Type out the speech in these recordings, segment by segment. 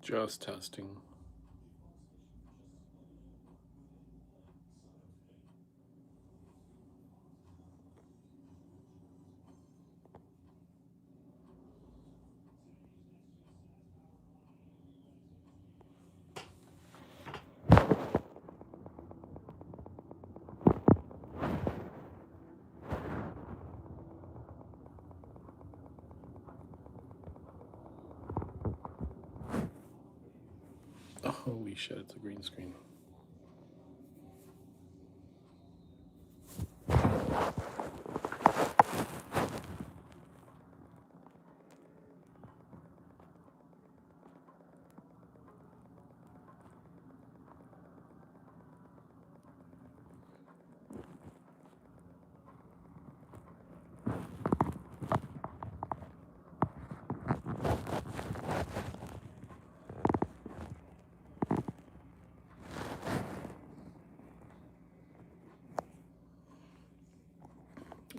Just testing. Oh, holy shit, it's a green screen.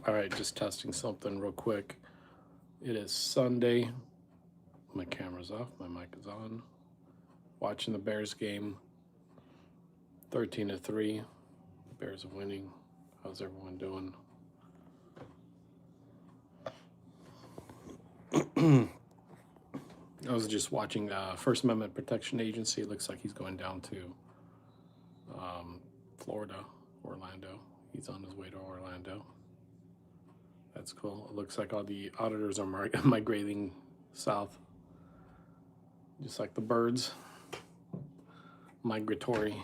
All right, just testing something real quick. It is Sunday. My camera's off, my mic is on. Watching the Bears game. 13-3. Bears are winning. How's everyone doing? I was just watching First Amendment Protection Agency. It looks like he's going down to Florida, Orlando. He's on his way to Orlando. That's cool. It looks like all the auditors are migrating south, just like the birds. Migratory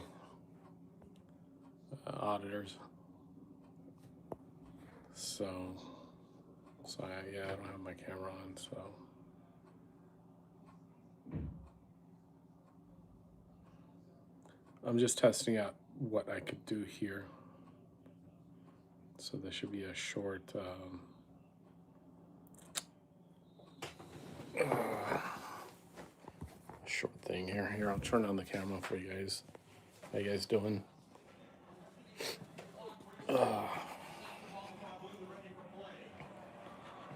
auditors. So yeah, I don't have my camera on, so. I'm just testing out what I could do here. So there should be a short short thing here. Here, I'll turn on the camera for you guys. How you guys doing?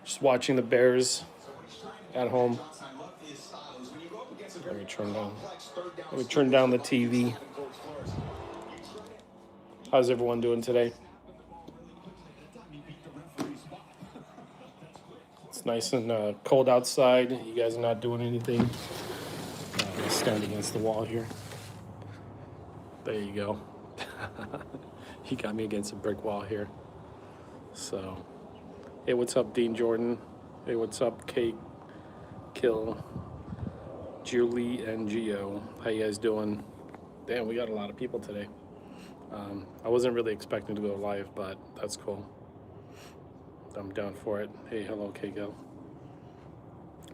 Just watching the Bears at home. Let me turn down the TV. How's everyone doing today? It's nice and cold outside. You guys are not doing anything. I'll stand against the wall here. There you go. He got me against a brick wall here. So, hey, what's up, Dean Jordan? Hey, what's up, Kate, Kill, Julie, and Gio? How you guys doing? Damn, we got a lot of people today. I wasn't really expecting to go live, but that's cool. I'm down for it. Hey, hello, K-Gil.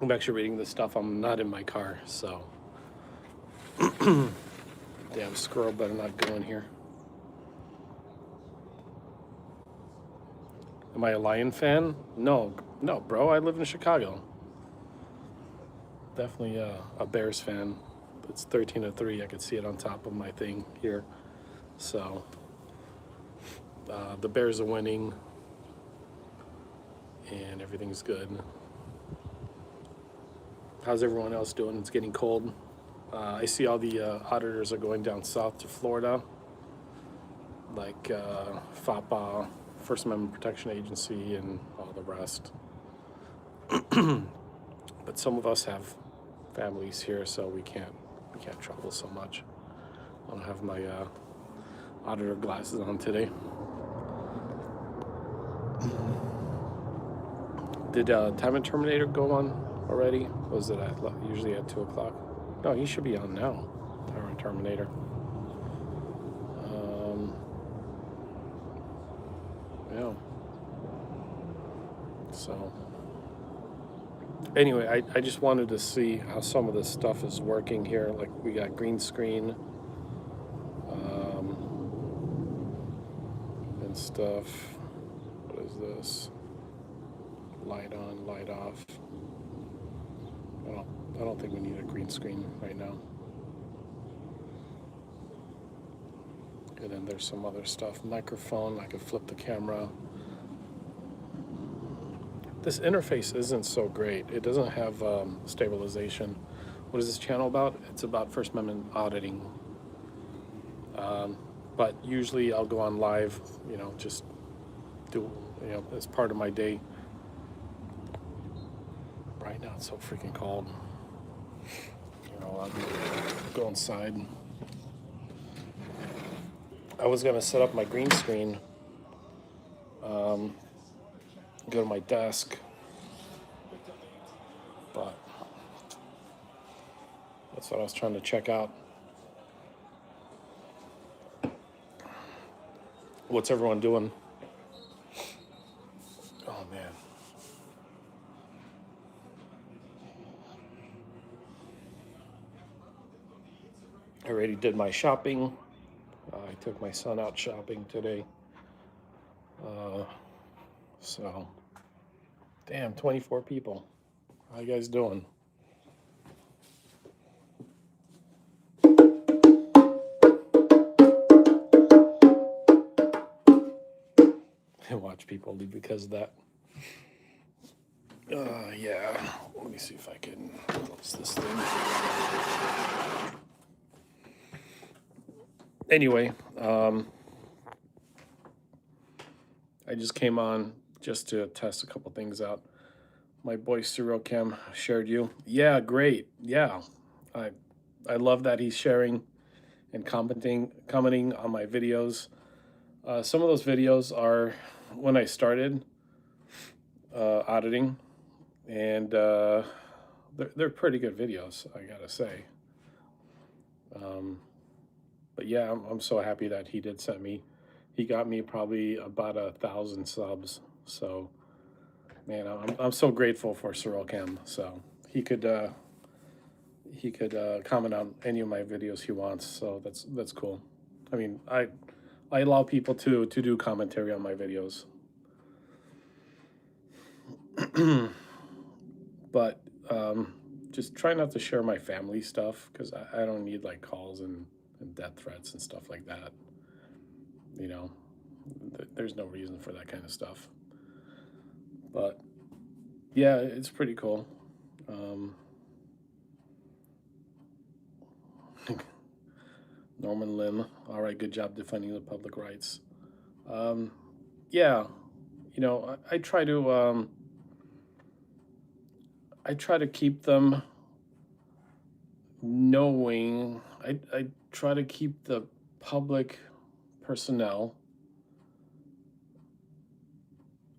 I'm actually reading this stuff. I'm not in my car, so. Damn squirrel better not go in here. Am I a Lion fan? No, bro. I live in Chicago. Definitely a Bears fan. It's 13-3. I could see it on top of my thing here. So the Bears are winning, and everything's good. How's everyone else doing? It's getting cold. I see all the auditors are going down south to Florida, like FAPA, First Amendment Protection Agency, and all the rest. But some of us have families here, so we can't travel so much. I don't have my auditor glasses on today. Did Time and Terminator go on already? Was it usually at 2 o'clock? No, he should be on now. Time and Terminator. Yeah. So anyway, I just wanted to see how some of this stuff is working here. Like, we got green screen and stuff. What is this? Light on, light off. I don't think we need a green screen right now. And then there's some other stuff. Microphone, I could flip the camera. This interface isn't so great. It doesn't have stabilization. what is this channel about? It's about First Amendment auditing. But usually I'll go on live, just do, as part of my day. Right now it's so freaking cold. I'll go inside. I was gonna set up my green screen, go to my desk, but that's what I was trying to check out. What's everyone doing? Oh man. I already did my shopping. I took my son out shopping today. So, damn, 24 people. How you guys doing? I watch people leave because of that. Yeah. Let me see if I can close this thing. Anyway, I just came on just to test a couple things out. My boy Serial Cam shared you. Yeah, great. Yeah, I love that he's sharing and commenting on my videos. Some of those videos are when I started auditing, and they're pretty good videos, I gotta say. But yeah, I'm so happy that he did send me. He got me probably about 1,000 subs. So, man, I'm so grateful for Serial Cam. So he could comment on any of my videos he wants. So that's cool. I mean, I allow people to do commentary on my videos. But just try not to share my family stuff, because I don't need like calls and death threats and stuff like that. There's no reason for that kind of stuff. But yeah, it's pretty cool. Norman Lim, all right, good job defending the public rights. Yeah, I try to keep them knowing. I try to keep the public personnel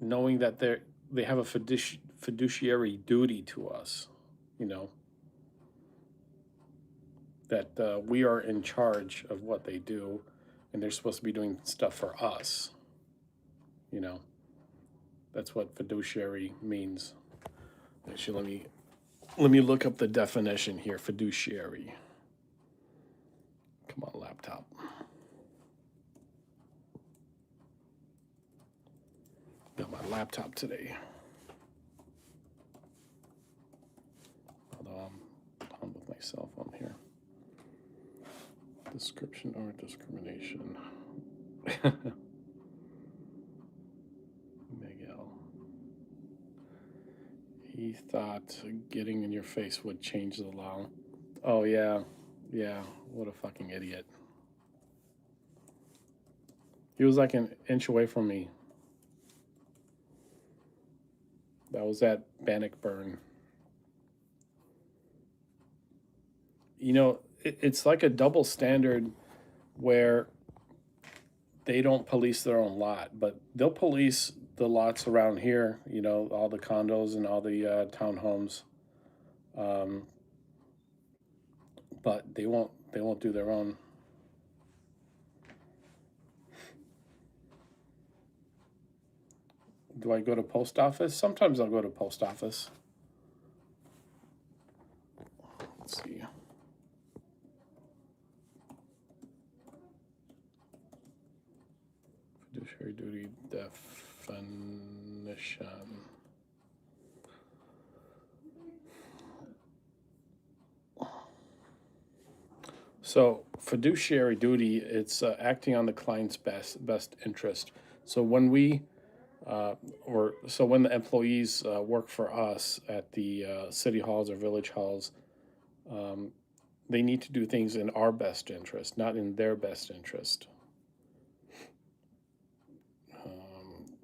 knowing that they have a fiduciary duty to us, that we are in charge of what they do, and they're supposed to be doing stuff for us. That's what fiduciary means. Actually, let me look up the definition here. Fiduciary. Come on, laptop. Got my laptop today. Although I'm on with my cell phone here. Description or discrimination. Miguel. He thought getting in your face would change the law. Oh, yeah. Yeah. What a fucking idiot. He was like an inch away from me. That was at Bannockburn. It's like a double standard where they don't police their own lot, but they'll police the lots around here, all the condos and all the townhomes. But they won't do their own. Do I go to post office? Sometimes I'll go to post office. Let's see. Fiduciary duty definition. So fiduciary duty, it's acting on the client's best interest. So when we when the employees work for us at the city halls or village halls, They need to do things in our best interest, not in their best interest.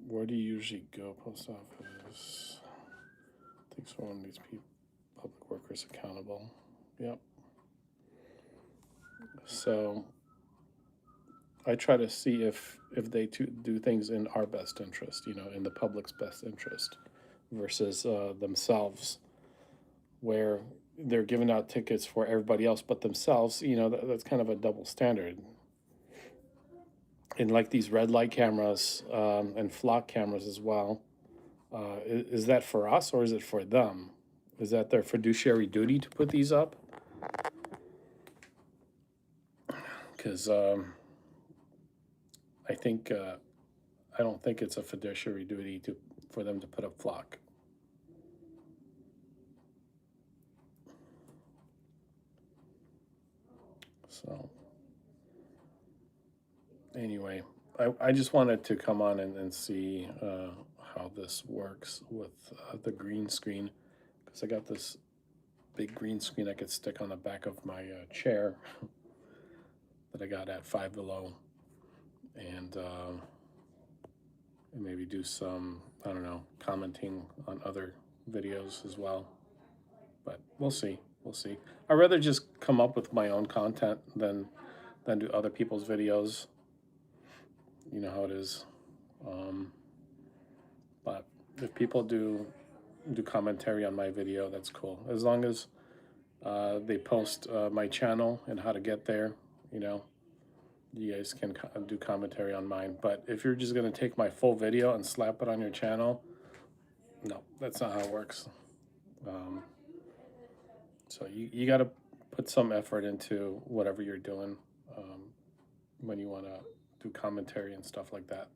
Where do you usually go? Post office. Thanks for one of these people, public workers accountable. Yep. So I try to see if they do things in our best interest, in the public's best interest, versus themselves, where they're giving out tickets for everybody else but themselves. That's kind of a double standard. And like these red light cameras and flock cameras as well, is that for us or is it for them? Is that their fiduciary duty to put these up? Because I think I don't think it's a fiduciary duty for them to put up flock. So anyway, I just wanted to come on and see how this works with the green screen, because I got this big green screen I could stick on the back of my chair that I got at Five Below, and maybe do some, I don't know, commenting on other videos as well. But we'll see. We'll see. I'd rather just come up with my own content than do other people's videos. You know how it is. But if people do commentary on my video, that's cool. As long as they post my channel and how to get there, you guys can do commentary on mine. But if you're just going to take my full video and slap it on your channel, no, that's not how it works. So you got to put some effort into whatever you're doing when you want to do commentary and stuff like that.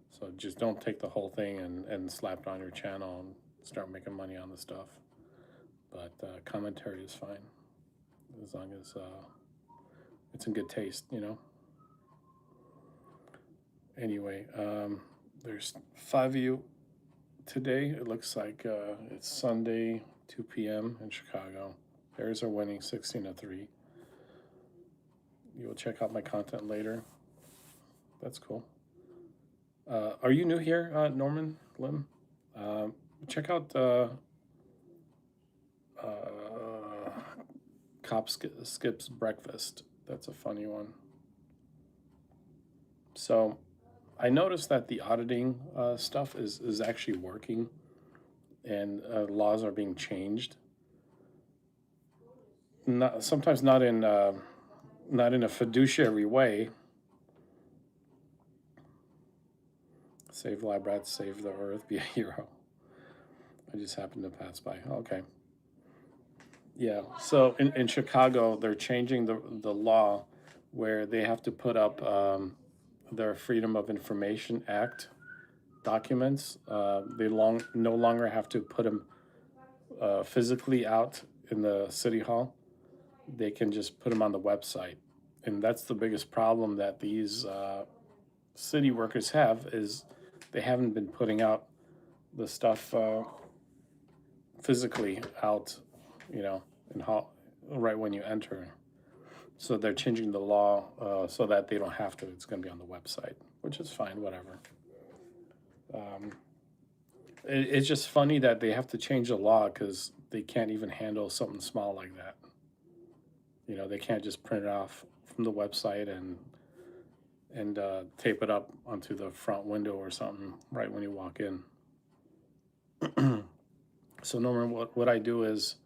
So just don't take the whole thing and slap it on your channel and start making money on the stuff. But commentary is fine, as long as it's in good taste, Anyway, there's 5 of you today. It looks like it's Sunday, 2 p.m. in Chicago. Bears are winning 16-3. You will check out my content later. That's cool. Are you new here, Norman Lim? Check out Cop Skips Breakfast. That's a funny one. So I noticed that the auditing stuff is actually working, and laws are being changed. Sometimes not in a fiduciary way. Save lab rats, save the earth, be a hero. I just happened to pass by. Okay. Yeah. So in Chicago, they're changing the law where they have to put up their Freedom of Information Act documents. They no longer have to put them physically out in the city hall. They can just put them on the website. And that's the biggest problem that these city workers have, is they haven't been putting out the stuff physically out, in right when you enter. So they're changing the law so that they don't have to. It's going to be on the website, which is fine, whatever. It's just funny that they have to change the law because they can't even handle something small like that. They can't just print it off from the website and tape it up onto the front window or something right when you walk in. So Norman, what I do is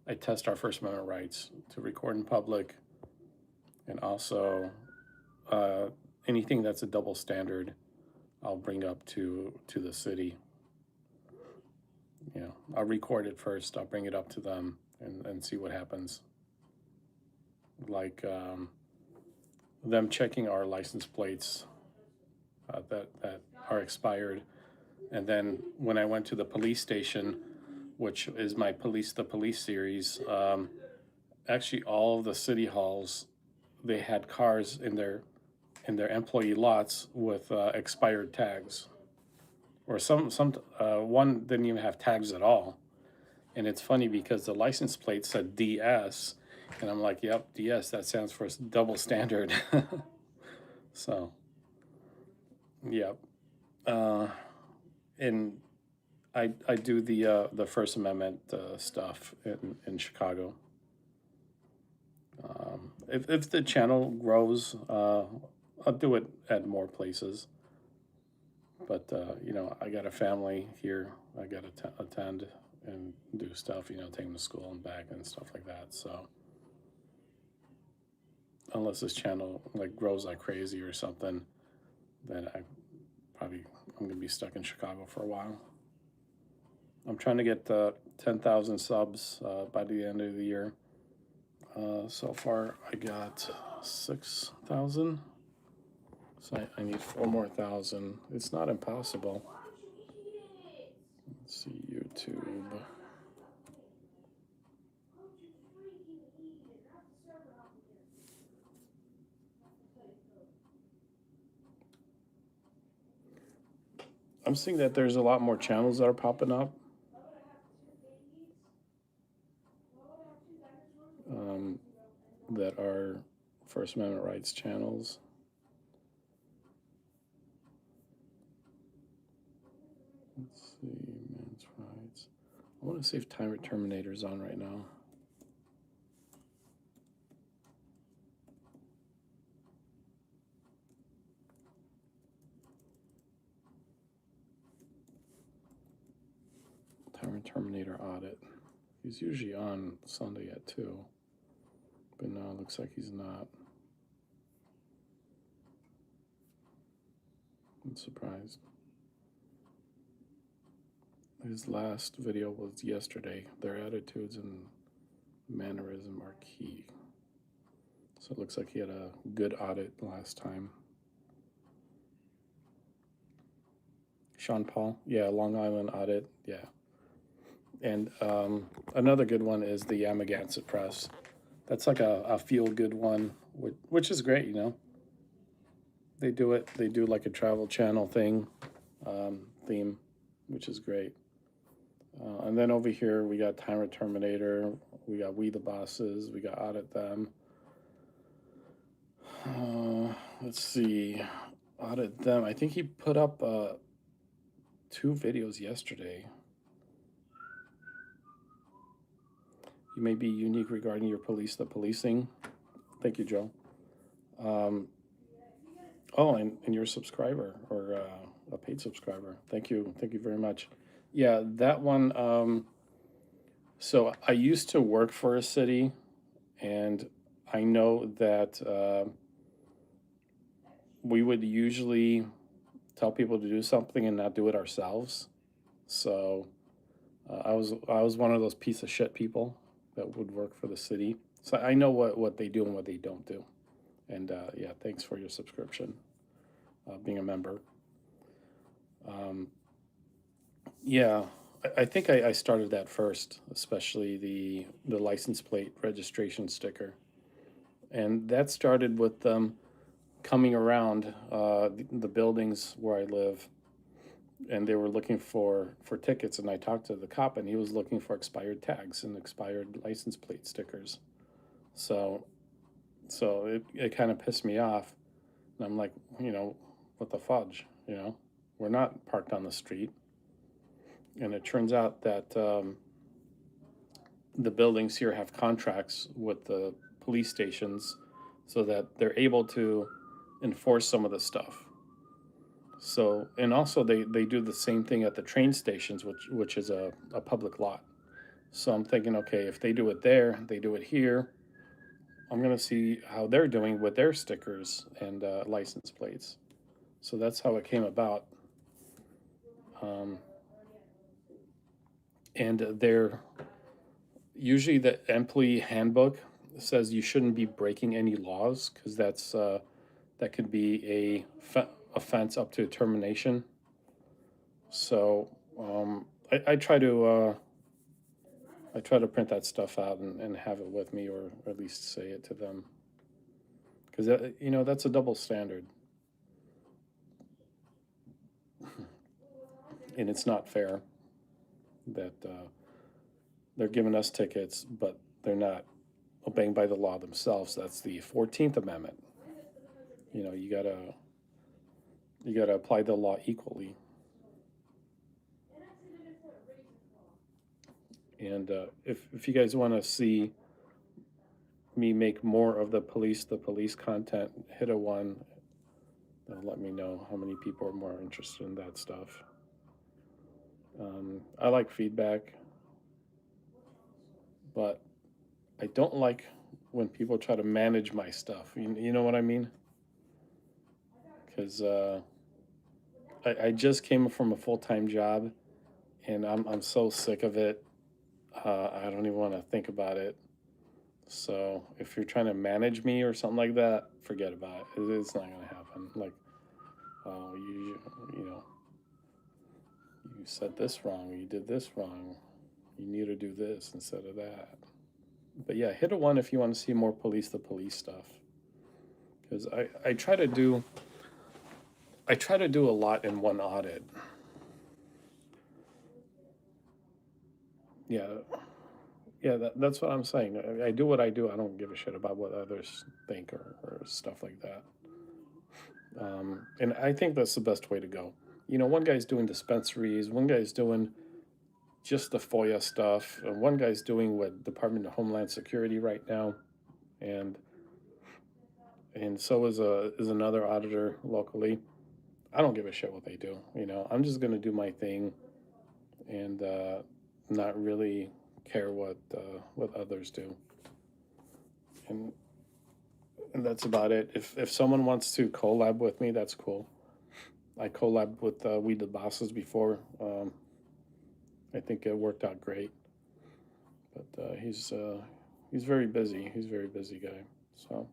I test our First Amendment rights to record in public, and also anything that's a double standard, I'll bring up to the city. I'll record it first. I'll bring it up to them and see what happens. Like them checking our license plates that are expired, and then when I went to the police station, which is my the police series, actually all of the city halls, they had cars in their employee lots with expired tags, or some one didn't even have tags at all. And it's funny because the license plate said DS, and I'm like, yep, DS, that stands for double standard. So, yep. And I do the First Amendment stuff in Chicago. If the channel grows, I'll do it at more places. But I got a family here. I got to attend and do stuff. Take them to school and back and stuff like that. So unless this channel like grows like crazy or something, then I'm gonna be stuck in Chicago for a while. I'm trying to get 10,000 subs by the end of the year. So far, I got 6,000. So I need 4 more thousand. It's not impossible. Let's see, YouTube. I'm seeing that there's a lot more channels that are popping up. That are First Amendment rights channels. Let's see, men's rights. I want to see if Timer Terminator's on right now. Timer Terminator Audit. He's usually on Sunday at 2. But no, it looks like he's not. I'm surprised. His last video was yesterday. Their attitudes and mannerism are key. So it looks like he had a good audit last time. Sean Paul, yeah, Long Island audit, yeah. And another good one is the Yamagansett Press. That's like a feel-good one, which is great, They do like a travel channel theme, which is great. And then over here, we got Timer Terminator, we got We the Bosses, we got Audit Them. Let's see, Audit Them. I think he put up 2 videos yesterday. You may be unique regarding your the policing. Thank you, Joe. And you're a subscriber or a paid subscriber. Thank you very much. Yeah, that one. So I used to work for a city, and I know that we would usually tell people to do something and not do it ourselves. So I was one of those piece of shit people that would work for the city. So I know what they do and what they don't do. And yeah, thanks for your subscription, being a member. Yeah, I think I started that first, especially the license plate registration sticker. And that started with them coming around the buildings where I live, and they were looking for tickets. And I talked to the cop, and he was looking for expired tags and expired license plate stickers. So it kind of pissed me off. And I'm like, what the fudge, We're not parked on the street. And it turns out that the buildings here have contracts with the police stations so that they're able to enforce some of the stuff. So, and also they do the same thing at the train stations, which is a public lot. So I'm thinking, okay, if they do it there, they do it here. I'm going to see how they're doing with their stickers and license plates. So that's how it came about. And they're usually the employee handbook says you shouldn't be breaking any laws because that could be a offense up to termination. So I try to print that stuff out and have it with me, or at least say it to them, because that's a double standard, and it's not fair that they're giving us tickets, but they're not obeying by the law themselves. That's the 14th Amendment. You know, you gotta apply the law equally. And if you guys want to see me make more of the police content, hit a one. Let me know how many people are more interested in that stuff. I like feedback, but I don't like when people try to manage my stuff. You know what I mean? Because I just came from a full-time job, and I'm so sick of it. I don't even want to think about it. So if you're trying to manage me or something like that, forget about it. It's not gonna happen. Like, oh, you know, you said this wrong. You did this wrong. You need to do this instead of that. But yeah, hit a one if you want to see more police stuff. Because I try to do a lot in one audit. Yeah, yeah, that's what I'm saying. I do what I do. I don't give a shit about what others think or stuff like that. And I think that's the best way to go. You know, one guy's doing dispensaries, one guy's doing just the FOIA stuff, and one guy's doing what Department of Homeland Security right now, and so is another auditor locally. I don't give a shit what they do. You know, I'm just gonna do my thing, and not really care what others do. And that's about it. If someone wants to collab with me, that's cool. I collabed with We the Bosses before. I think it worked out great. But he's very busy. He's a very busy guy. So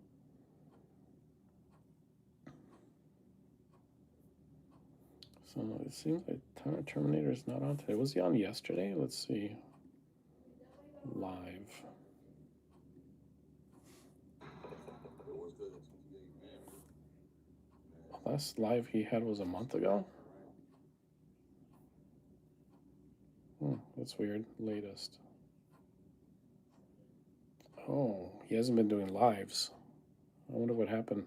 it seems like Terminator is not on today. Was he on yesterday? Let's see. Live. The last live he had was a month ago. That's weird. Latest. Oh, he hasn't been doing lives. I wonder what happened.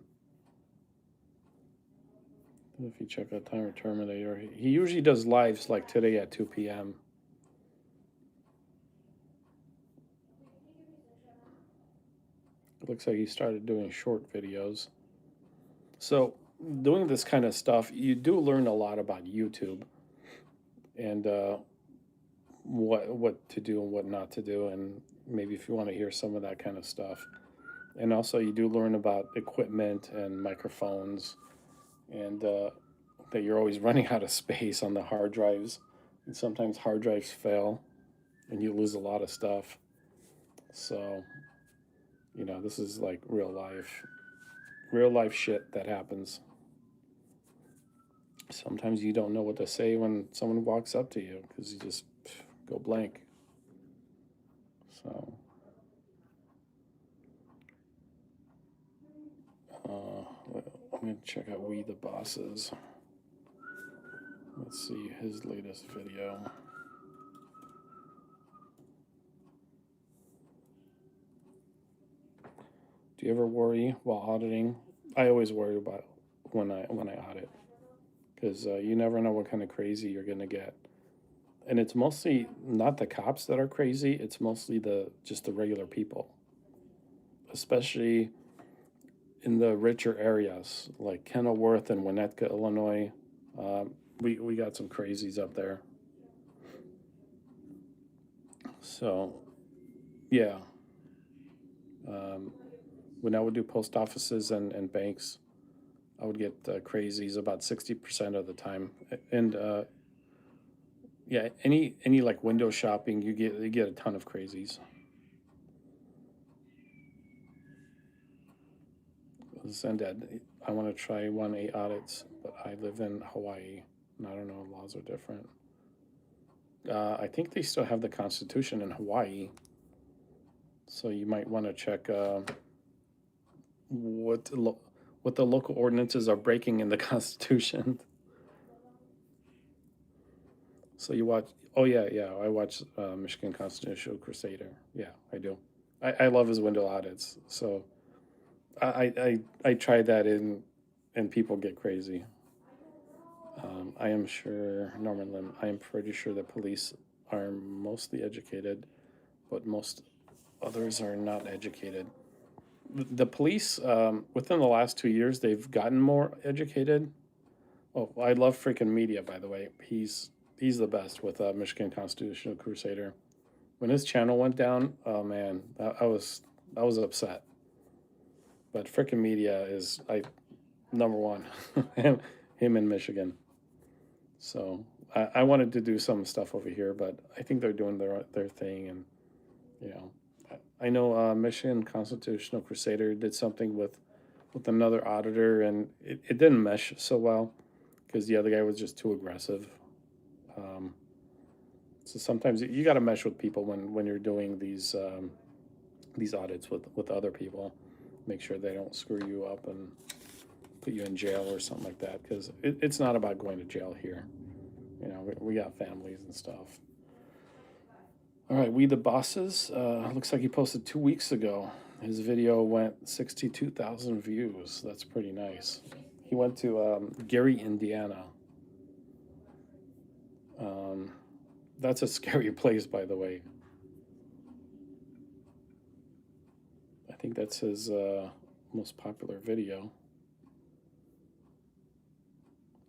If you check out Timer Terminator, he usually does lives like today at 2 p.m. It looks like he started doing short videos. So, doing this kind of stuff, you do learn a lot about YouTube and what to do and what not to do, and maybe if you want to hear some of that kind of stuff. And also, you do learn about equipment and microphones, and that you're always running out of space on the hard drives. And sometimes hard drives fail, and you lose a lot of stuff. So, you know, this is like real life shit that happens. Sometimes you don't know what to say when someone walks up to you because you just go blank. So, I'm going to check out We the Bosses. Let's see his latest video. Do you ever worry while auditing? I always worry about when I audit because you never know what kind of crazy you're gonna get, and it's mostly not the cops that are crazy. It's mostly just the regular people, especially in the richer areas like Kenilworth and Winnetka, Illinois. We got some crazies up there. So, yeah. When I would do post offices and banks, I would get crazies about 60% of the time. And yeah, any like window shopping, you get a ton of crazies. Zendad, I want to try 1A audits, but I live in Hawaii, and I don't know, laws are different. I think they still have the Constitution in Hawaii, so you might want to check what the local ordinances are breaking in the Constitution. So you watch? Oh yeah, yeah. I watch Michigan Constitutional Crusader. Yeah, I do. I love his window audits. So I tried that in, and people get crazy. I am sure Norman Lim. I am pretty sure the police are mostly educated, but most others are not educated. The police, within the last 2 years, they've gotten more educated. Oh, I love freaking media, by the way. He's the best with Michigan Constitutional Crusader. When his channel went down, oh man, I was upset. But freaking media is number one. him in Michigan. So I wanted to do some stuff over here, but I think they're doing their thing, and you know, I know Michigan Constitutional Crusader did something with another auditor, and it didn't mesh so well because the other guy was just too aggressive. Um, so sometimes you got to mesh with people when you're doing these audits with other people. Make sure they don't screw you up and put you in jail or something like that, because it's not about going to jail here. You know, we got families and stuff. All right, We the Bosses. Looks like he posted 2 weeks ago. His video went 62,000 views. That's pretty nice. He went to Gary, Indiana. Um, that's a scary place, by the way. I think that's his most popular video.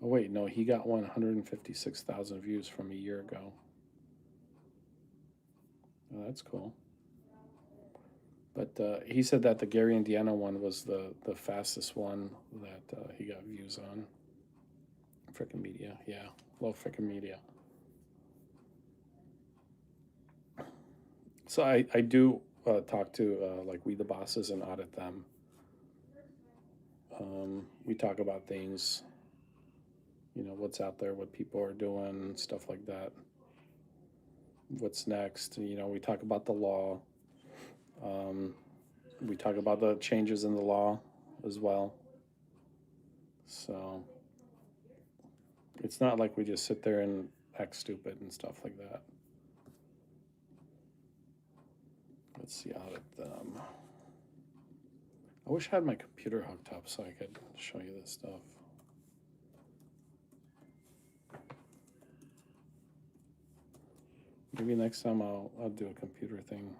Oh, wait, no, he got 156,000 views from a year ago. Oh, that's cool. But he said that the Gary, Indiana one was the fastest one that he got views on. Frickin' media, yeah. Love frickin' media. So I do talk to like We the Bosses and audit them. We talk about things, what's out there, what people are doing, stuff like that. What's next? We talk about the law. We talk about the changes in the law as well. So it's not like we just sit there and act stupid and stuff like that. Let's see, audit them. I wish I had my computer hooked up so I could show you this stuff. Maybe next time I'll do a computer thing.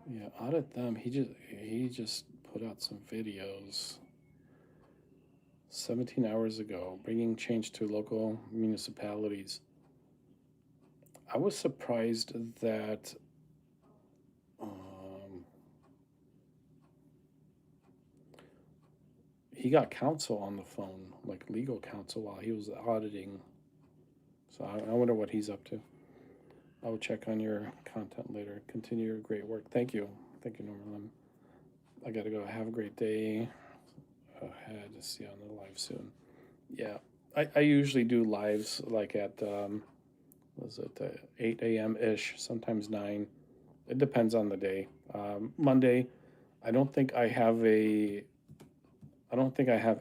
Yeah, audit them. He just put out some videos 17 hours ago, bringing change to local municipalities. I was surprised that he got counsel on the phone, like legal counsel, while he was auditing. So I wonder what he's up to. I will check on your content later. Continue your great work. Thank you. Thank you, Norman. I got to go. Have a great day ahead. See you on the live soon. Yeah, I usually do lives like at, 8 a.m. ish, sometimes 9. It depends on the day. Monday, I don't think I have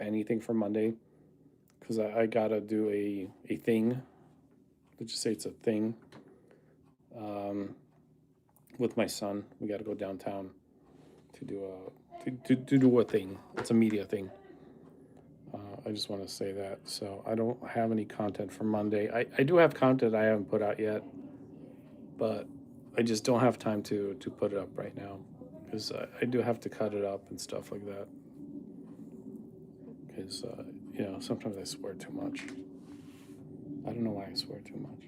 anything for Monday because I gotta do a thing. Let's just say it's a thing. With my son, we got to go downtown to do a thing. It's a media thing. I just want to say that. So I don't have any content for Monday. I do have content I haven't put out yet, but I just don't have time to put it up right now because I do have to cut it up and stuff like that. Because sometimes I swear too much. I don't know why I swear too much.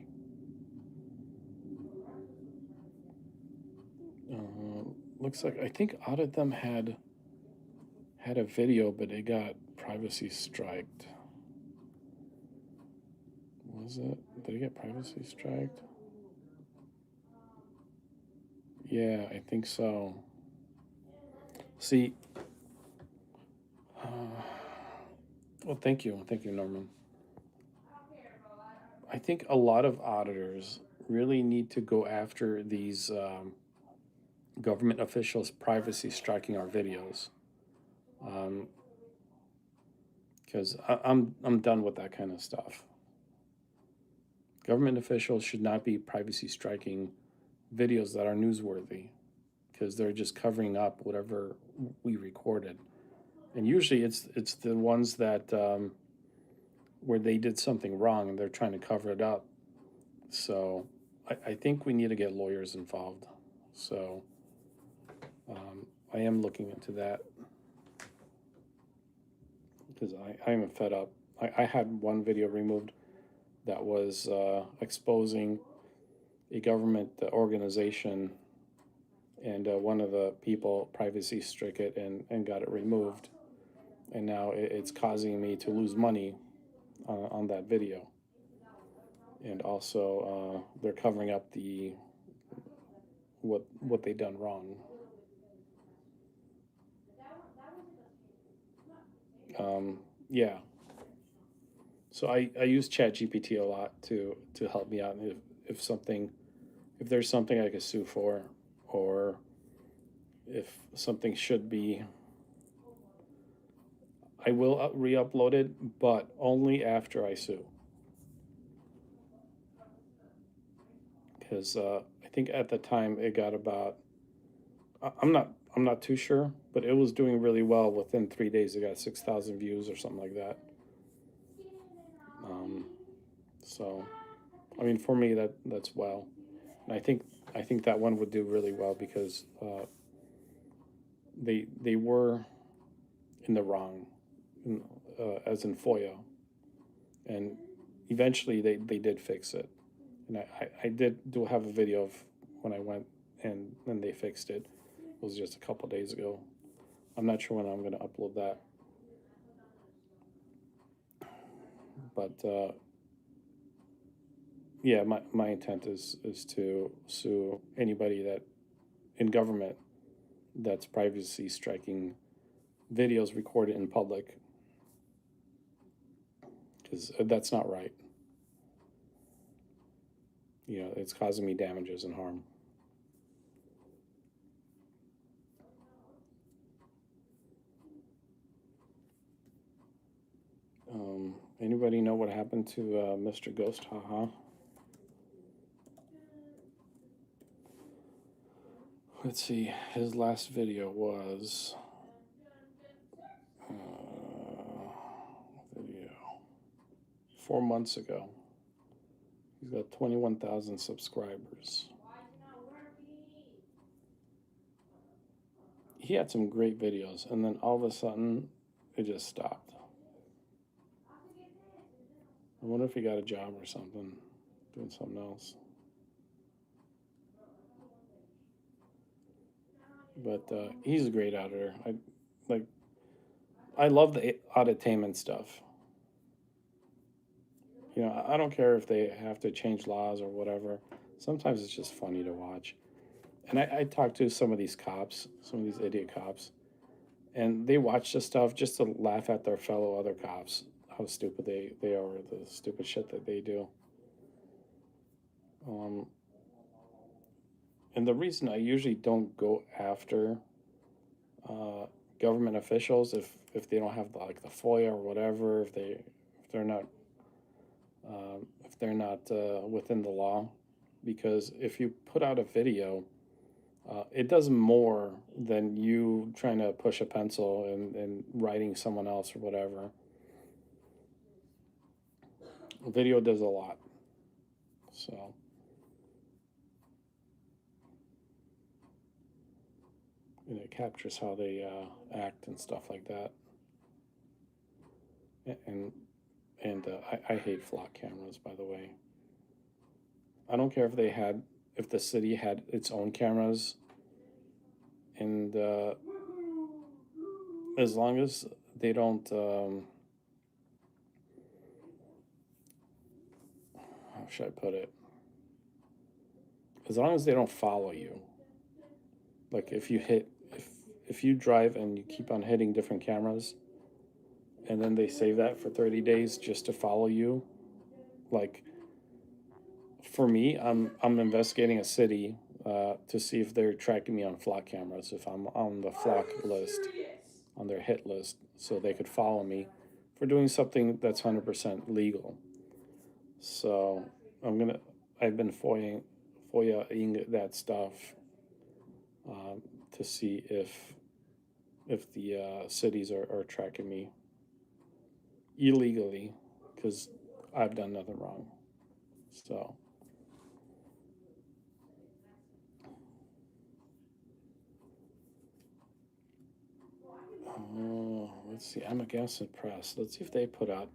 Looks like I think Audit Them had a video, but it got privacy striked. Was it? Did it get privacy striked? Yeah, I think so. See, well, thank you, Norman. I think a lot of auditors really need to go after these government officials privacy striking our videos. because I'm done with that kind of stuff. Government officials should not be privacy striking videos that are newsworthy, because they're just covering up whatever we recorded. And usually it's the ones that where they did something wrong and they're trying to cover it up. So I think we need to get lawyers involved. So I am looking into that, because I am fed up. I had one video removed that was exposing a government organization, and one of the people privacy struck it and got it removed. And now it's causing me to lose money on that video. And also they're covering up the what they done wrong. Yeah. So I use ChatGPT a lot to help me out. If there's something I could sue for, or if something should be, I will re-upload it, but only after I sue. Because I think at the time it got about, I'm not too sure, but it was doing really well. Within 3 days, it got 6,000 views or something like that. So, I mean, for me that's well, and I think that one would do really well, because they were in the wrong, as in FOIA, and eventually they did fix it. And I do have a video of when I went and then they fixed it. It was just a couple days ago. I'm not sure when I'm going to upload that. But yeah, my intent is to sue anybody that in government that's privacy striking videos recorded in public, because that's not right. It's causing me damages and harm. Anybody know what happened to Mr. Ghost Haha? Let's see, his last video was video 4 months ago. He's got 21,000 subscribers. He had some great videos, and then all of a sudden it just stopped. I wonder if he got a job or something, doing something else. But he's a great auditor. I love the auditainment stuff. I don't care if they have to change laws or whatever. Sometimes it's just funny to watch. And I talk to some of these cops, some of these idiot cops, and they watch this stuff just to laugh at their fellow other cops, how stupid they are, the stupid shit that they do. And the reason I usually don't go after government officials, if they don't have the FOIA or whatever, if they're not within the law, because if you put out a video, it does more than you trying to push a pencil and writing someone else or whatever. A video does a lot. So it captures how they act and stuff like that. And I hate flock cameras, by the way. I don't care if the city had its own cameras, and as long as they don't, how should I put it? As long as they don't follow you. Like if you drive and you keep on hitting different cameras, and then they save that for 30 days just to follow you, like for me, I'm investigating a city to see if they're tracking me on flock cameras, if I'm on the flock list, on their hit list, so they could follow me for doing something that's 100% legal. So I've been FOIAing that stuff to see if the cities are tracking me illegally, because I've done nothing wrong. So let's see. I'm against the press. Let's see if they put out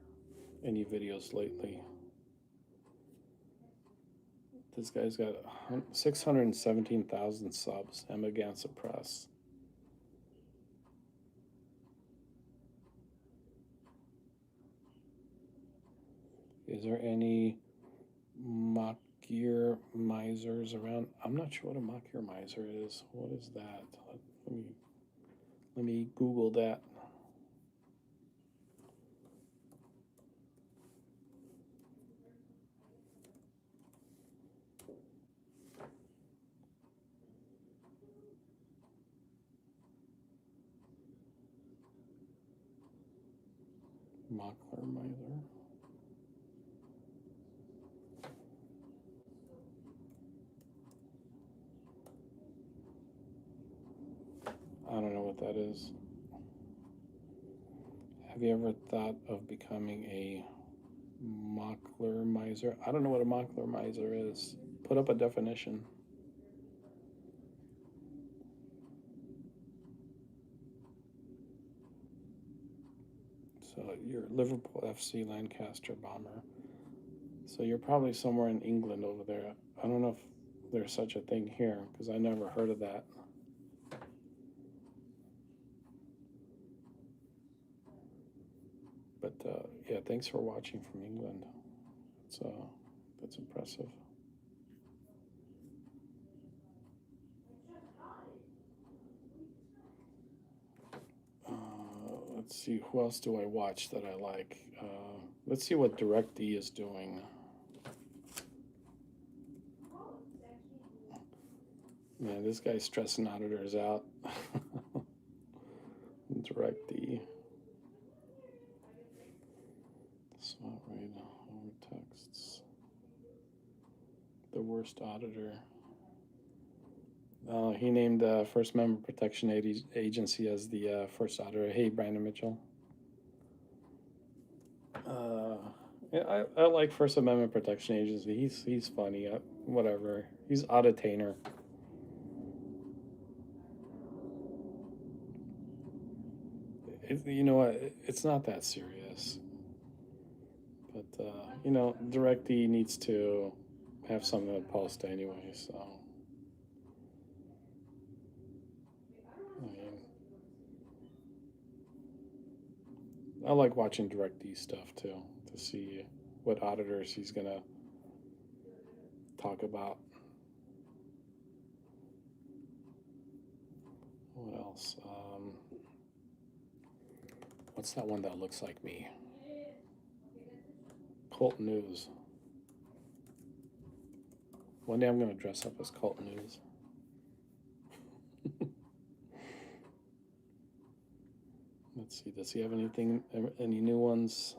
any videos lately. This guy's got 617,000 subs. I'm against the press. Is there any mock gear misers around? I'm not sure what a mock gear miser is. What is that? Let me Google that. Mockler miser. I don't know what that is. Have you ever thought of becoming a mockler miser? I don't know what a mockler miser is. Put up a definition. So you're Liverpool FC Lancaster bomber. So you're probably somewhere in England over there. I don't know if there's such a thing here, because I never heard of that. But yeah, thanks for watching from England. That's impressive. Let's see, who else do I watch that I like? Let's see what DirectD is doing. Man, this guy's stressing auditors out. DirectD. Swap rate over texts. The worst auditor. He named First Amendment Protection Agency as the first auditor. Hey, Brandon Mitchell. Yeah, I like First Amendment Protection Agency. He's funny. Whatever. He's auditainer. You know what? It's not that serious. But you know, DirectD needs to have something to post anyway. So I mean, I like watching DirectD stuff too, to see what auditors he's gonna talk about. What else? What's that one that looks like me? Cult News. One day I'm gonna dress up as Cult News. Let's see, does he have any new ones?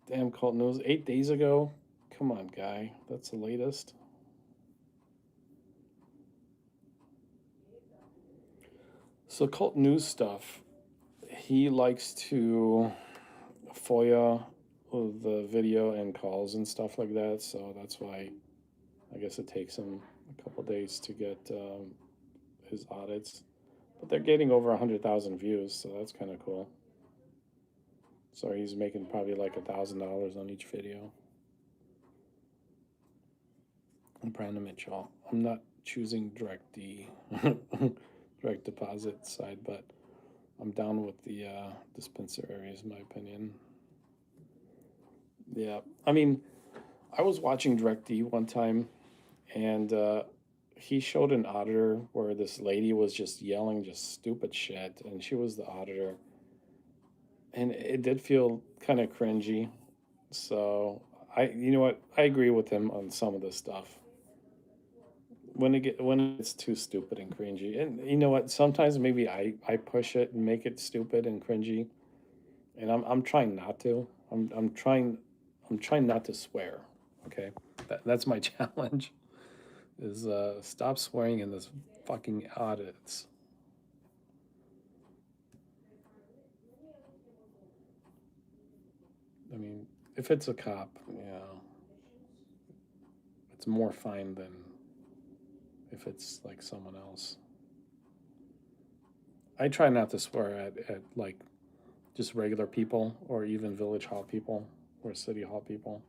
Damn, Cult News, 8 days ago? Come on, guy, that's the latest. So Cult News stuff, he likes to FOIA the video and calls and stuff like that, so that's why I guess it takes him a couple days to get his audits. But they're getting over 100,000 views, so that's kind of cool. So he's making probably like $1,000 on each video. And Brandon Mitchell. I'm not choosing DirectD, direct deposit side, but I'm down with the dispensaries, in my opinion. Yeah, I mean, I was watching DirectD one time, and he showed an auditor where this lady was just yelling just stupid shit, and she was the auditor. And it did feel kind of cringy. So you know what? I agree with him on some of this stuff. When it's too stupid and cringy, and you know what? Sometimes maybe I push it and make it stupid and cringy, and I'm trying not to. I'm trying not to swear. Okay, that's my challenge. Is stop swearing in this fucking audits. I mean, if it's a cop, it's more fine than if it's like someone else. I try not to swear at like just regular people or even village hall people or city hall people.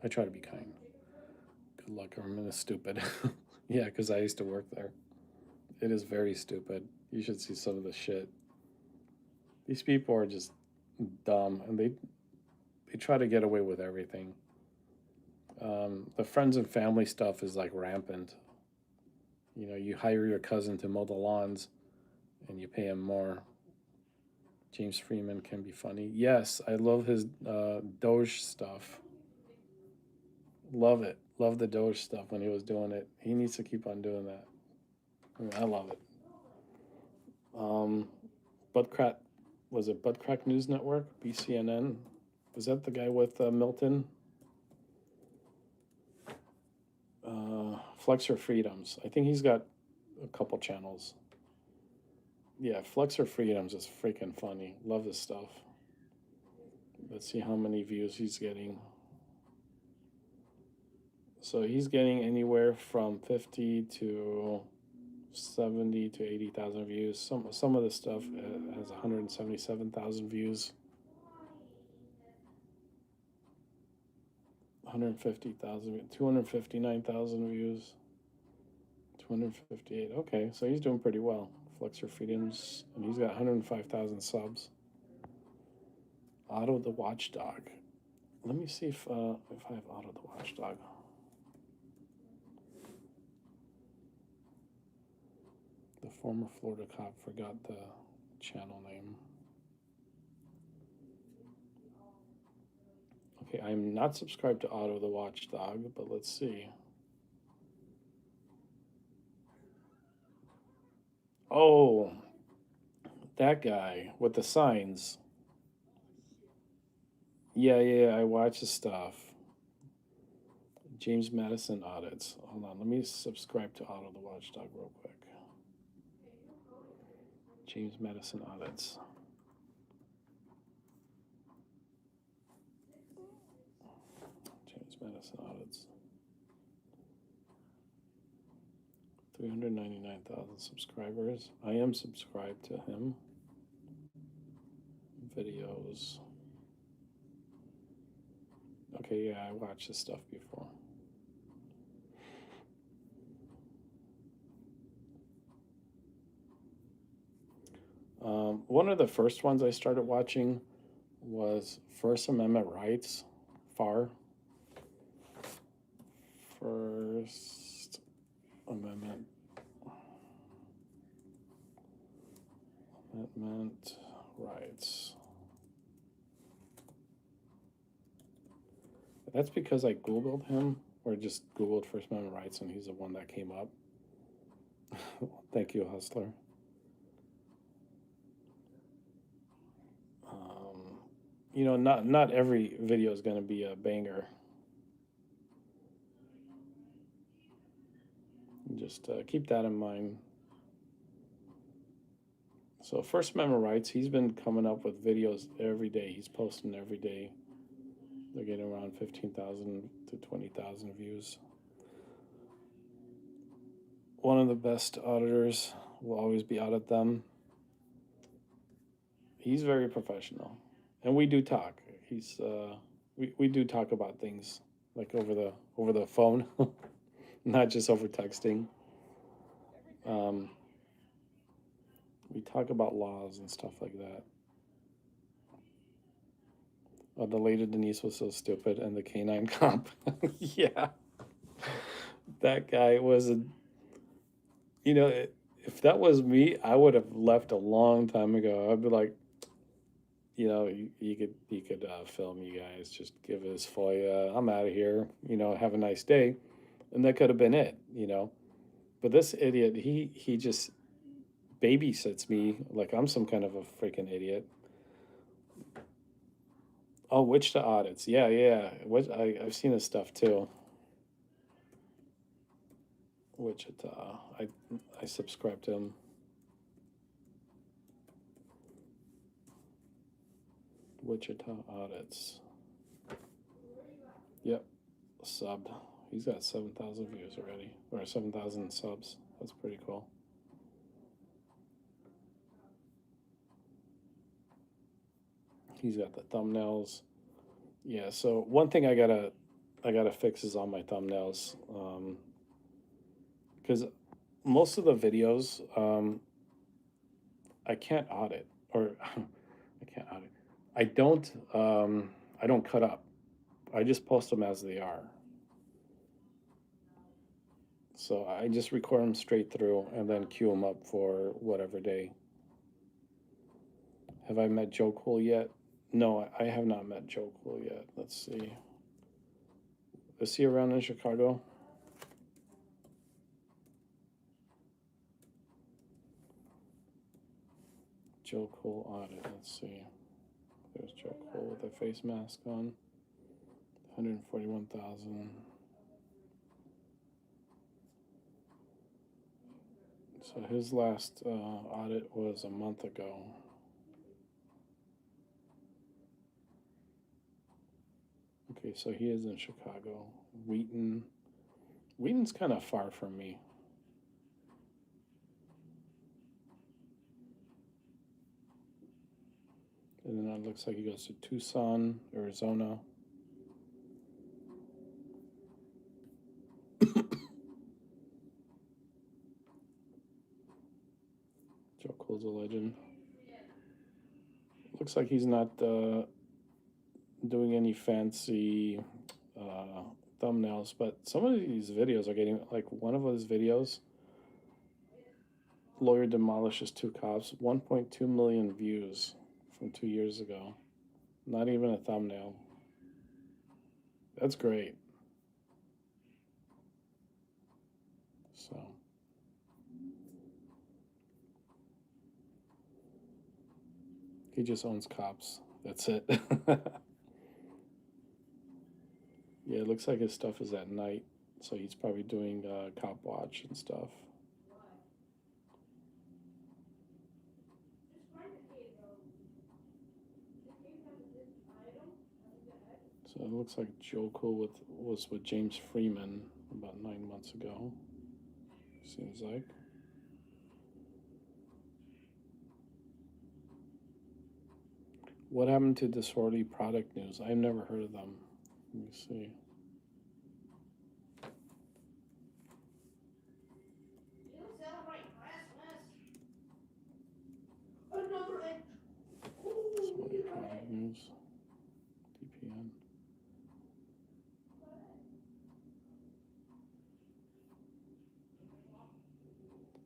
I try to be kind. Good luck, government is stupid. Yeah, because I used to work there. It is very stupid. You should see some of the shit. These people are just dumb, and they try to get away with everything. The friends and family stuff is like rampant. You hire your cousin to mow the lawns, and you pay him more. James Freeman can be funny. Yes, I love his Doge stuff. Love it. Love the Doge stuff when he was doing it. He needs to keep on doing that. I love it. Butt Crack, was it Butt Crack News Network? BCNN? Was that the guy with Milton? Flexor Freedoms. I think he's got a couple channels. Yeah, Flexor Freedoms is freaking funny. Love his stuff. Let's see how many views he's getting. So he's getting anywhere from 50 to 70 to 80,000 views. Some of the stuff has 177,000 views. 150,000, 259,000 views. 258. Okay, so he's doing pretty well. Flexor Freedoms, and he's got 105,000 subs. Otto the Watchdog. Let me see if I have Otto the Watchdog. The former Florida cop, forgot the channel name. Okay, I'm not subscribed to Otto the Watchdog, but let's see. Oh, that guy with the signs. Yeah, I watch his stuff. James Madison Audits. Hold on, let me subscribe to Otto the Watchdog real quick. James Madison Audits. James Madison Audits. 399,000 subscribers. I am subscribed to him. Videos. Okay, yeah, I watched this stuff before. One of the first ones I started watching was First Amendment Rights, FAR. First Amendment Rights. That's because I Googled him, or just Googled First Amendment Rights, and he's the one that came up. Thank you, Hustler. Not every video is going to be a banger. Just keep that in mind. So First Amendment Rights, he's been coming up with videos every day. He's posting every day. They're getting around 15,000 to 20,000 views. One of the best auditors will always be Audit Them. He's very professional, and we do talk. We do talk about things like over the phone, not just over texting. We talk about laws and stuff like that. The later Denise was so stupid, and the canine cop. Yeah, that guy was if that was me, I would have left a long time ago. I'd be like, you could film you guys, just give us FOIA. I'm out of here. Have a nice day, and that could have been it. But this idiot, he just babysits me like I'm some kind of a freaking idiot. Oh, Wichita Audits. Yeah, yeah. I've seen his stuff too. Wichita. I subscribe to him. Wichita Audits. Yep. Subbed. He's got 7,000 views already, or 7,000 subs. That's pretty cool. He's got the thumbnails. Yeah. So one thing I gotta fix is on my thumbnails, because most of the videos I can't audit, or I can't audit. I don't cut up. I just post them as they are. So I just record them straight through and then queue them up for whatever day. Have I met Joe Cool yet? No, I have not met Joe Cool yet. Let's see. Is he around in Chicago? Joe Cool Audit. Let's see. There's Joe Cool with a face mask on. 141,000. So his last audit was a month ago. Okay, so he is in Chicago. Wheaton. Wheaton's kind of far from me. And then it looks like he goes to Tucson, Arizona. Joe Cool's a legend. Looks like he's not doing any fancy thumbnails, but some of these videos are getting, like one of his videos, lawyer demolishes 2 cops, 1.2 million views from 2 years ago. Not even a thumbnail. That's great. So he just owns cops. That's it. Yeah, it looks like his stuff is at night, so he's probably doing cop watch and stuff. So it looks like Joe Cool was with James Freeman about 9 months ago. Seems like. What happened to Disorderly Product News? I've never heard of them. Let me see. Disorderly Product News. DPN.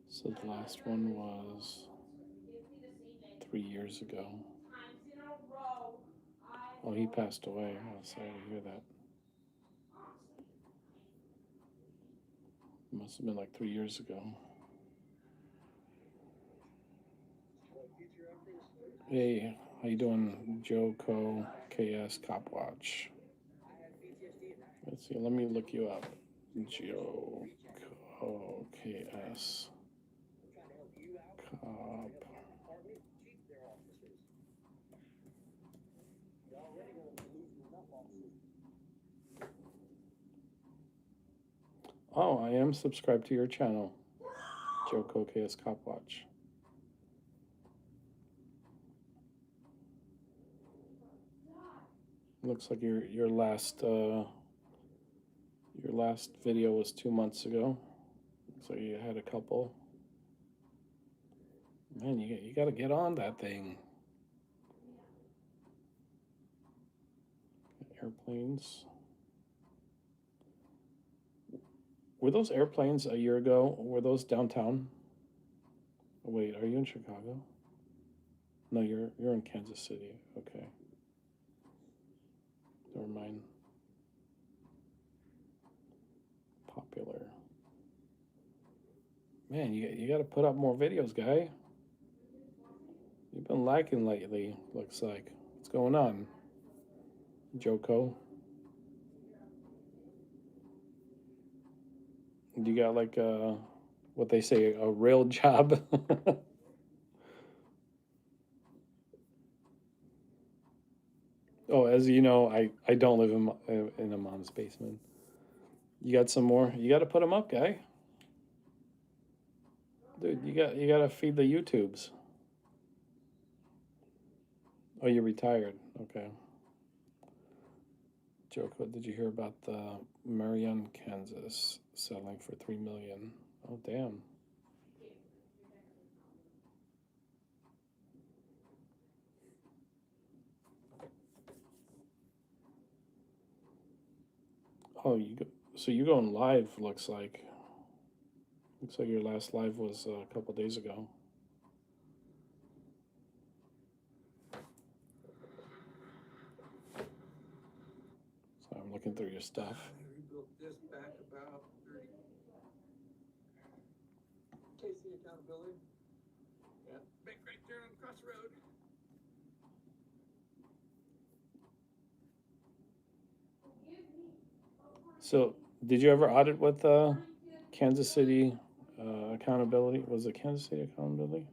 So the last one was 3 years ago. Oh, he passed away. I'm sorry to hear that. Must have been like 3 years ago. Hey, how you doing, Joe Co KS Cop Watch? Let's see. Let me look you up. Joe Co KS Cop. Oh, I am subscribed to your channel, Joe Co KS Cop Watch. Looks like your last video was 2 months ago. So you had a couple. Man, you got to get on that thing. Airplanes. Were those airplanes a year ago? Were those downtown? Oh, wait, are you in Chicago? No, you're in Kansas City. Okay. Never mind. Popular. Man, you got to put up more videos, guy. You've been lacking lately, looks like. What's going on, Joko? You got like what they say, a real job? Oh, as you know, I don't live in a mom's basement. You got some more? You got to put them up, guy. Dude, you got to feed the YouTubes. Oh, you're retired. Okay. Joko, did you hear about the Marion, Kansas selling for 3 million? Oh, damn. Oh, so you going live? Looks like. Looks like your last live was a couple days ago. So I'm looking through your stuff. We built this back about 30. Casey accountability. Yeah. Bank right there on across the road. So, did you ever audit with Kansas City accountability? Was it Kansas City accountability?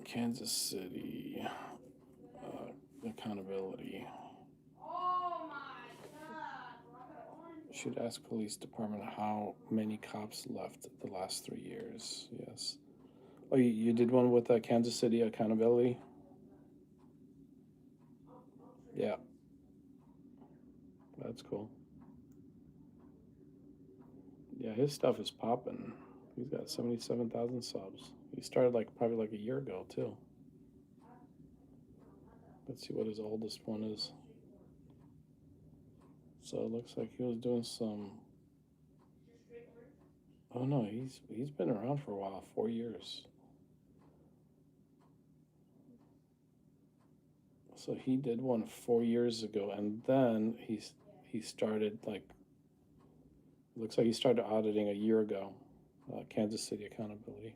Kansas City accountability. Should ask police department how many cops left the last 3 years. Yes. Oh, you did one with Kansas City accountability? Yeah. That's cool. Yeah, his stuff is popping. He's got 77,000 subs. He started probably like a year ago too. Let's see what his oldest one is. So it looks like he was doing some. Oh no, he's been around for a while, 4 years. So he did one 4 years ago, and then he started looks like he started auditing a year ago. Kansas City accountability.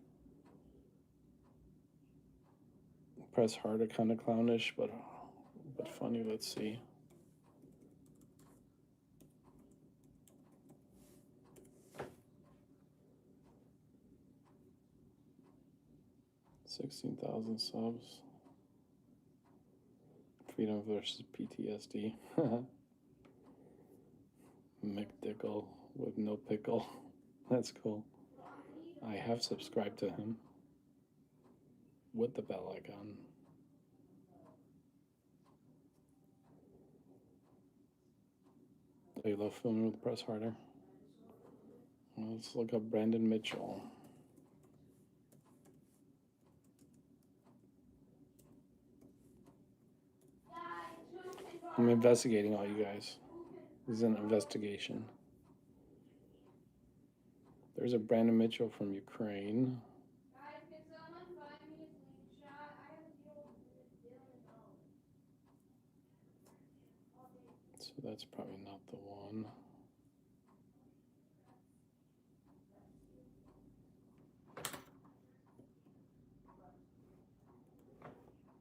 Press harder, kind of clownish, but funny. Let's see. $16,000 subs. Freedom versus PTSD. McDickle with no pickle. That's cool. I have subscribed to him with the bell icon. They love filming with Press Harder. Let's look up Brandon Mitchell. I'm investigating all you guys. This is an investigation. There's a Brandon Mitchell from Ukraine. So that's probably not the one.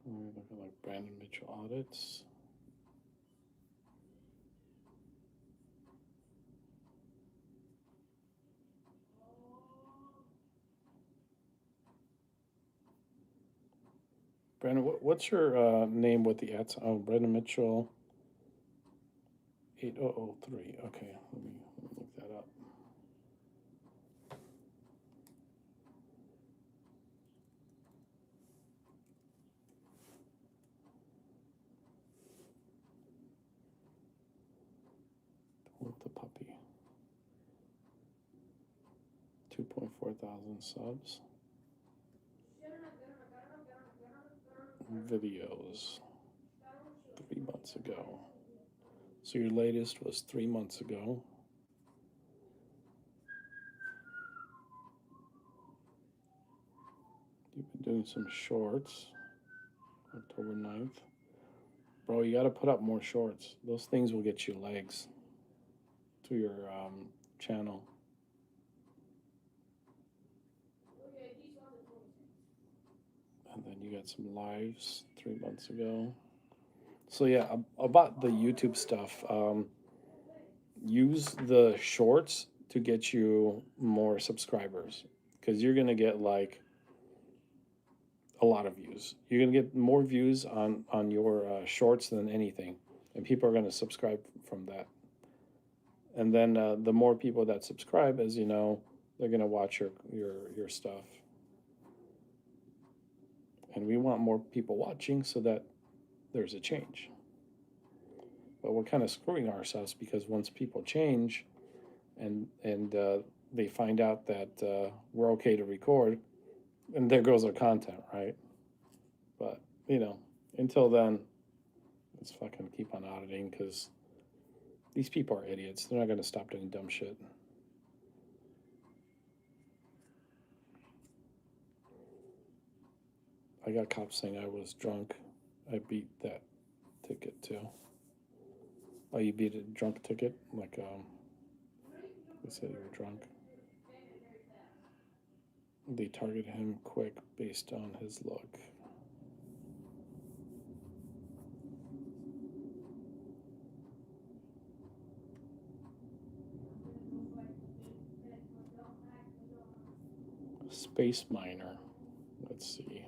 Let me look at Brandon Mitchell audits. Brandon, what's your name with the ads? Oh, Brandon Mitchell 8003. Okay, let me look that up. With the puppy. 2.4 thousand subs. Videos 3 months ago. So your latest was 3 months ago. You've been doing some shorts. October 9th. Bro, you got to put up more shorts. Those things will get you legs to your channel. And then you got some lives 3 months ago. So yeah, about the YouTube stuff, use the shorts to get you more subscribers because you're gonna get like a lot of views. You're gonna get more views on your shorts than anything, and people are gonna subscribe from that. And then the more people that subscribe, as you know, they're gonna watch your stuff. And we want more people watching so that there's a change. But we're kind of screwing ourselves because once people change and they find out that we're okay to record, and there goes our content, right? But until then, let's fucking keep on auditing because these people are idiots. They're not going to stop doing dumb shit. I got cops saying I was drunk. I beat that ticket too. Oh, you beat a drunk ticket? Like, they said you were drunk. They targeted him quick based on his look. Space miner. Let's see.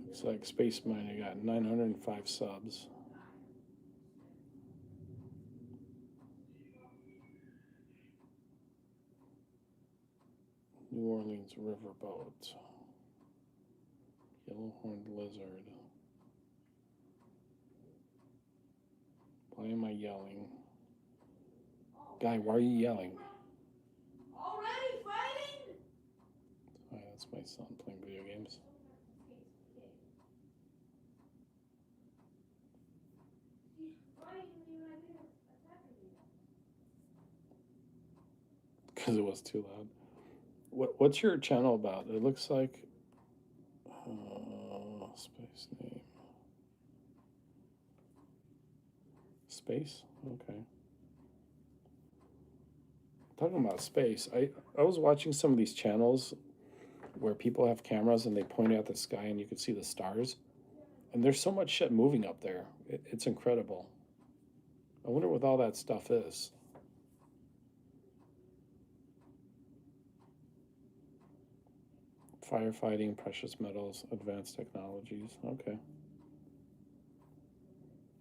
Looks like Space Miner got 905 subs. New Orleans Riverboat. Yellow-horned lizard. Why am I yelling? Guy, why are you yelling? Already fighting? Sorry, that's my son playing video games. Because it was too loud. What's your channel about? It looks like space name. Space? Okay. Talking about space, I was watching some of these channels where people have cameras and they point out the sky and you can see the stars. And there's so much shit moving up there. It's incredible. I wonder what all that stuff is. Firefighting, precious metals, advanced technologies. Okay.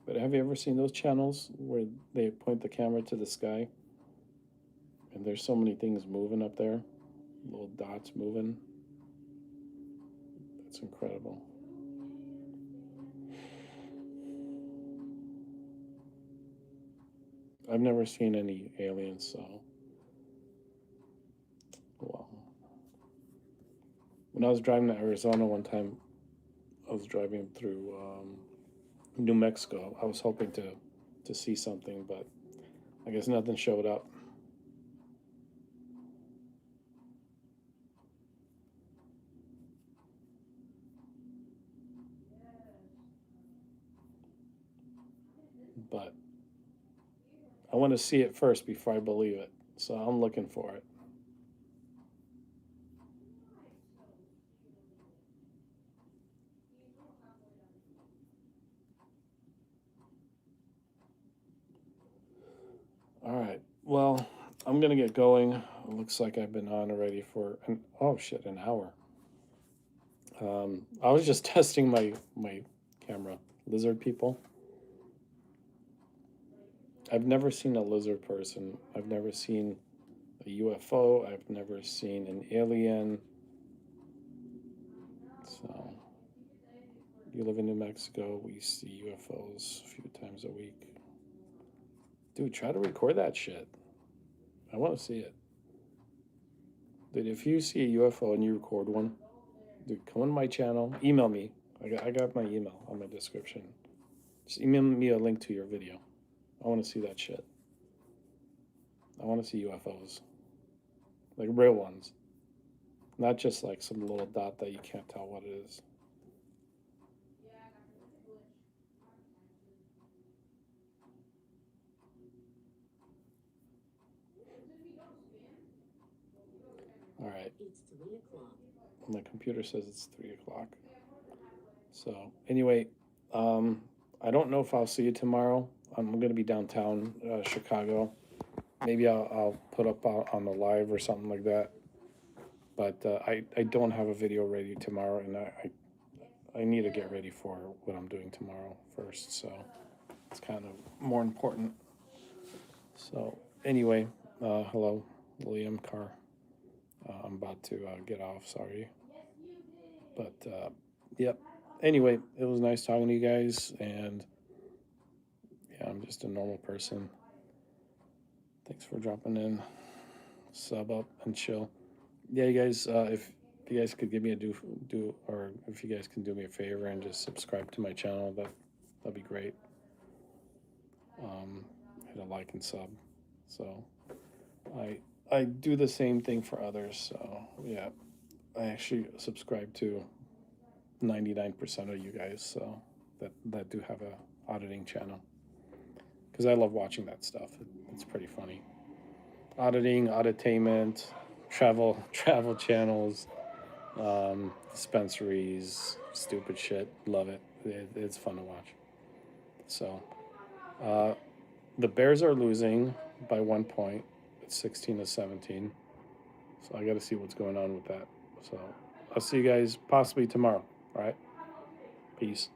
But have you ever seen those channels where they point the camera to the sky and there's so many things moving up there? Little dots moving. That's incredible. I've never seen any aliens, so well. When I was driving to Arizona one time, I was driving through New Mexico. I was hoping to see something, but I guess nothing showed up. But I want to see it first before I believe it, so I'm looking for it. All right. Well, I'm gonna get going. It looks like I've been on already for an hour. I was just testing my camera. Lizard people. I've never seen a lizard person. I've never seen a UFO. I've never seen an alien. So, you live in New Mexico. We see UFOs a few times a week. Dude, try to record that shit. I want to see it. Dude, if you see a UFO and you record one, dude, come on my channel. Email me. I got my email on my description. Just email me a link to your video. I want to see that shit. I want to see UFOs. Like real ones. Not just like some little dot that you can't tell what it is. All right. It's 3 o'clock. My computer says it's 3 o'clock. So anyway, I don't know if I'll see you tomorrow. I'm gonna be downtown, Chicago. Maybe I'll put up on the live or something like that. But I don't have a video ready tomorrow, and I need to get ready for what I'm doing tomorrow first. So it's kind of more important. So anyway, hello, Liam Carr. I'm about to get off. Sorry, but yep. Anyway, it was nice talking to you guys, and yeah, I'm just a normal person. Thanks for dropping in. Sub up and chill. Yeah, you guys, if you guys could give me a or if you guys can do me a favor and just subscribe to my channel, that'd be great. Hit a like and sub. So I do the same thing for others. So yeah, I actually subscribe to 99% of you guys. So that do have a auditing channel, because I love watching that stuff. It's pretty funny. Auditing, auditainment, travel channels, dispensaries, stupid shit. Love it. It's fun to watch. So the Bears are losing by 1 point. It's 16-17. So I got to see what's going on with that. So I'll see you guys possibly tomorrow. All right. Peace.